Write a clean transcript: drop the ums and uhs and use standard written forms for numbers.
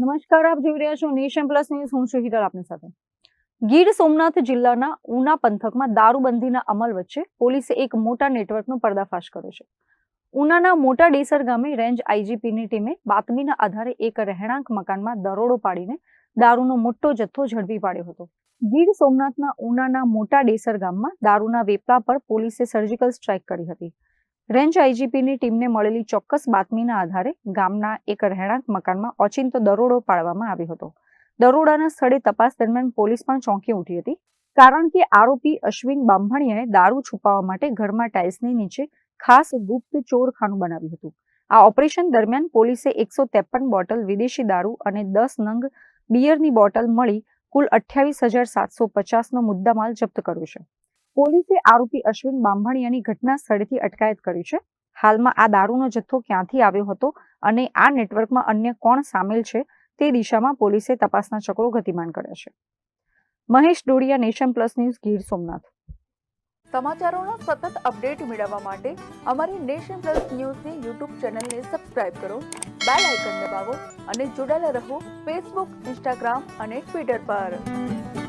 નમસ્કાર, આપ જોઈ રહ્યા છો નેશન પ્લસ ન્યૂઝ. હું છું હિતલ આપની સાથે. ગીર સોમનાથ જિલ્લાના ઉના પંથકમાં દારૂબંધીના અમલ વચ્ચે પોલીસે એક મોટા નેટવર્કનો પર્દાફાશ કર્યો છે. ઉનાના મોટા ડેસર ગામે રેન્જ આઈજીપીની ટીમે બાતમીના આધારે એક રહેણાંક મકાનમાં દરોડો પાડીને દારૂનો મોટો જથ્થો ઝડપી પાડ્યો હતો. ગીર સોમનાથના ઉનાના મોટા ડેસર ગામમાં દારૂના વેપલા પર પોલીસે સર્જિકલ સ્ટ્રાઇક કરી હતી. રેન્જ આઈજીપીની ટીમને મળેલી ચોક્કસ બાતમીના આધારે ગામના એક રહેણાંક મકાનમાં ઓચિંતો દરોડો પાડવામાં આવ્યો હતો. દરોડાના સ્થળે તપાસ દરમિયાન પોલીસ પણ ચોંકી ઉઠી હતી, કારણ કે આરોપી અશ્વિન બામભણિયાએ દારૂ છુપાવવા માટે ઘરમાં ટાઇલ્સની નીચે ખાસ ગુપ્ત ચોરખાનું બનાવ્યું હતું. આ ઓપરેશન દરમિયાન પોલીસે 153 બોટલ વિદેશી દારૂ અને 10 નંગ બિયરની બોટલ મળી કુલ 28,750નો મુદ્દામાલ જપ્ત કર્યો છે. પોલીસે આરોપી અશ્વિન બામભણિયાની ઘટના સ્થળેથી અટકાયત કરી છે. હાલમાં આ દારૂનો જથ્થો ક્યાંથી આવ્યો હતો અને આ નેટવર્કમાં અન્ય કોણ સામેલ છે તે દિશામાં પોલીસે તપાસના ચક્રો ગતિમાન કર્યા છે. Mahesh Dodiya, Nation Plus News, Gir Somnath. સમાચારોનો સતત અપડેટ મેળવવા માટે અમારી નેશન પ્લસ ન્યૂઝની યુટ્યુબ ચેનલને સબસ્ક્રાઇબ કરો, બેલ આઇકન દબાવો અને જોડાયેલા રહો ફેસબુક, ઇન્સ્ટાગ્રામ અને ટ્વિટર પર.